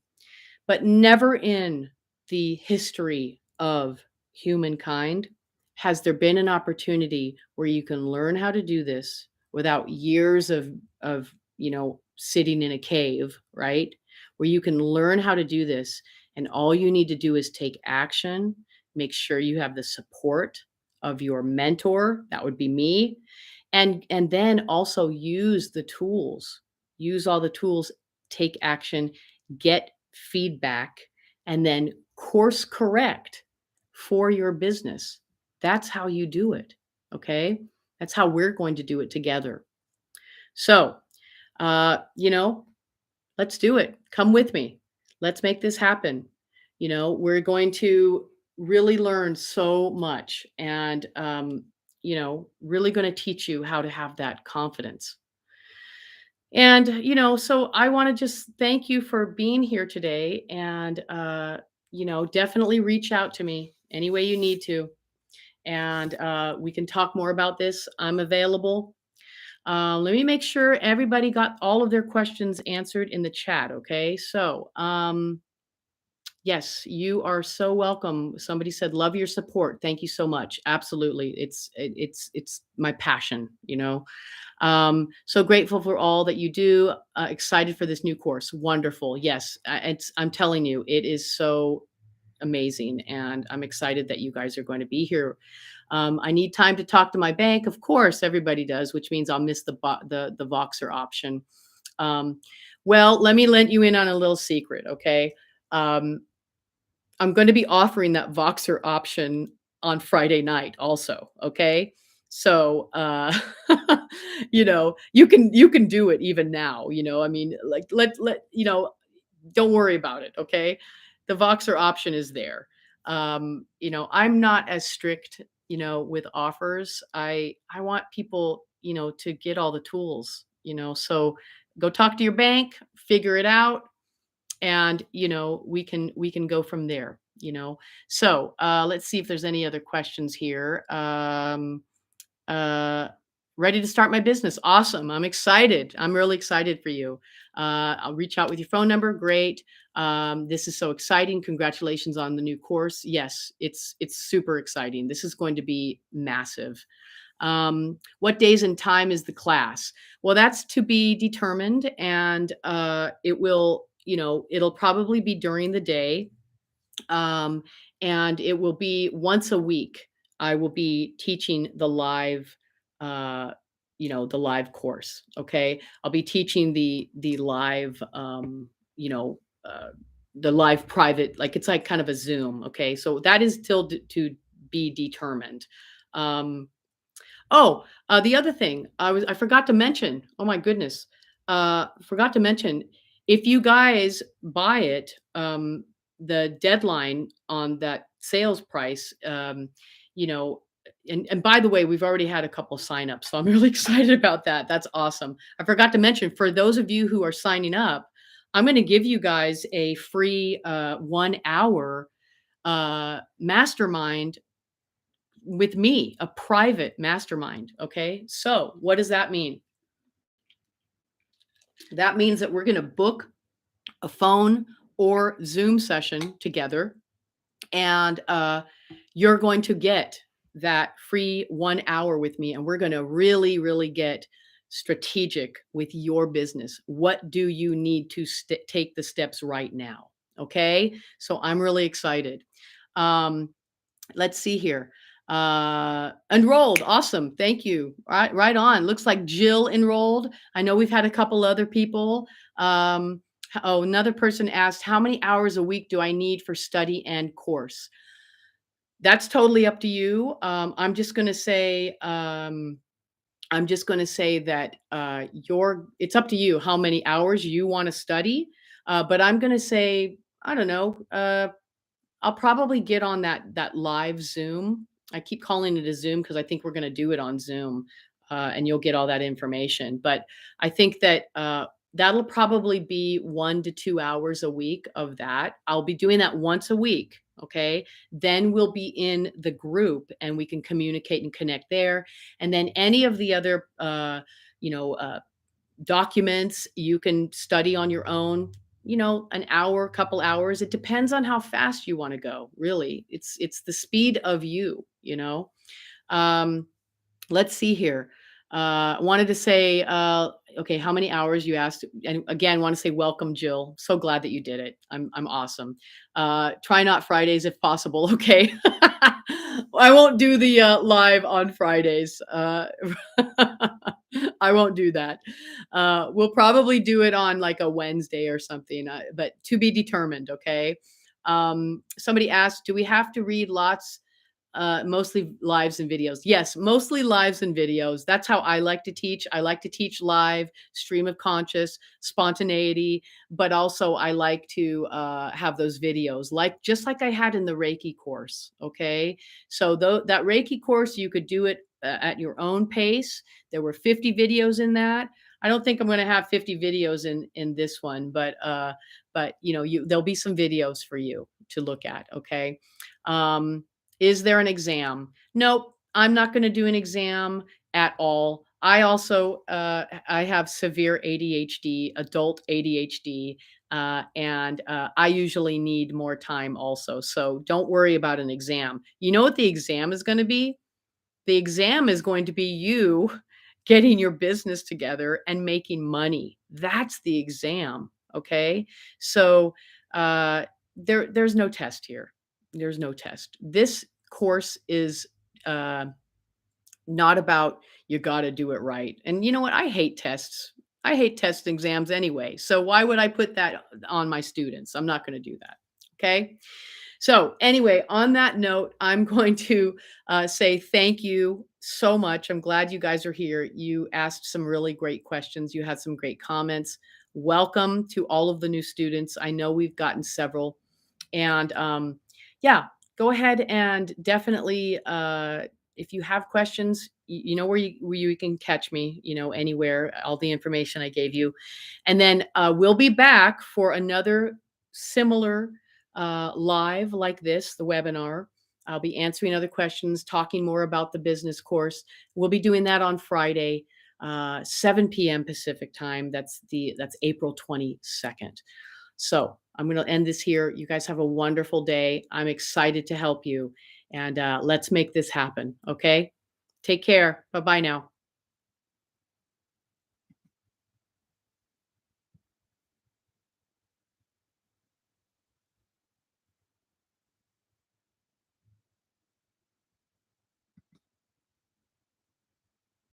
But never in the history of humankind has there been an opportunity where you can learn how to do this without years of, sitting in a cave, right? Where you can learn how to do this and all you need to do is take action, make sure you have the support of your mentor, that would be me, and then also use the tools. Use all the tools, take action, get feedback, and then course correct for your business. That's how you do it. Okay. That's how we're going to do it together. So, you know, let's do it. Come with me. Let's make this happen. We're going to really learn so much and, really going to teach you how to have that confidence. And, so I want to just thank you for being here today and, definitely reach out to me any way you need to. And we can talk more about this. I'm available. Let me make sure everybody got all of their questions answered in the chat. Okay. So, yes, you are so welcome. Somebody said, love your support. Thank you so much. Absolutely. It's my passion. So grateful for all that you do. Excited for this new course. Wonderful. Yes, I'm telling you, it is so amazing, and I'm excited that you guys are going to be here. I need time to talk to my bank. Of course, everybody does, which means I'll miss the Voxer option. Um, well, let me let you in on a little secret, okay? Um, I'm going to be offering that Voxer option on Friday night also, okay? So, you can do it even now, I mean, like don't worry about it, okay? The Voxer option is there. I'm not as strict, with offers. I want people, to get all the tools, so go talk to your bank, figure it out, and we can go from there. So let's see if there's any other questions here. Uh Ready to start my business. Awesome. I'm excited. I'm really excited for you. I'll reach out with your phone number. Great. This is so exciting. Congratulations on the new course. Yes, it's super exciting. This is going to be massive. What days and time is the class? Well, that's to be determined, and it'll probably be during the day, um, and it will be once a week. I will be teaching uh, the live course. Okay, I'll be teaching the live, the live private, like it's like kind of a Zoom. Okay, so that is still to be determined. Um, Oh, the other thing I forgot to mention, oh my goodness, forgot to mention, if you guys buy it, the deadline on that sales price, you know, and by the way, we've already had a couple signups, so I'm really excited about that. That's awesome. I forgot to mention, for those of you who are signing up, I'm going to give you guys a free 1 hour mastermind with me, a private mastermind. Okay. So, what does that mean? That means that we're going to book a phone or Zoom session together, and you're going to get that free 1 hour with me. And we're going to really, really get strategic with your business. What do you need to take the steps right now? Okay. So, I'm really excited. Um, Let's see here. Enrolled. Awesome. Thank you. Right on. Looks like Jill enrolled. I know we've had a couple other people. Another person asked, how many hours a week do I need for study and course? That's totally up to you. I'm just going to say that it's up to you how many hours you want to study. But I'm going to say I don't know, I'll probably get on that live Zoom. I keep calling it a Zoom because I think we're gonna do it on Zoom, and you'll get all that information. But I think that, that'll probably be 1 to 2 hours a week of that. I'll be doing that once a week, okay? Then we'll be in the group, and we can communicate and connect there, and then any of the other, you know, documents you can study on your own, an hour, couple hours. It depends on how fast you want to go, really. It's the speed of you. um let's see here. Wanted to say, okay, how many hours you asked, and again, want to say welcome, Jill. So glad that you did it. I'm awesome. Try not Fridays if possible. Okay. I won't do the live on Fridays. I won't do that. We'll probably do it on like a Wednesday or something, but to be determined. Okay. Somebody asked, do we have to read lots? Mostly lives and videos. Yes, mostly lives and videos. That's how I like to teach. I like to teach live, stream of conscious, spontaneity, but also I like to have those videos, like just like I had in the Reiki course. Okay, so that Reiki course, you could do it at your own pace. There were 50 videos in that. I don't think I'm going to have 50 videos in this one, but there'll be some videos for you to look at. Okay. Um, is there an exam? Nope, I'm not gonna do an exam at all. I also, I have severe ADHD, adult ADHD, and, I usually need more time also, so don't worry about an exam. You know what the exam is gonna be? The exam is going to be you getting your business together and making money. That's the exam, okay? So, there's no test here. There's no test. This course is, uh, not about you gotta do it right. And you know what? I hate tests. I hate test exams anyway, so why would I put that on my students? I'm not gonna do that, okay? So, anyway, on that note, I'm going to say thank you so much. I'm glad you guys are here. You asked some really great questions. You had some great comments. Welcome to all of the new students. I know we've gotten several. And yeah, go ahead and definitely, if you have questions, you know where you can catch me, anywhere, all the information I gave you. And then we'll be back for another similar live like this, the webinar. I'll be answering other questions, talking more about the business course. We'll be doing that on Friday, 7 p.m. Pacific time. That's April 22nd. So I'm going to end this here. You guys have a wonderful day. I'm excited to help you, and let's make this happen. Okay. Take care. Bye bye now.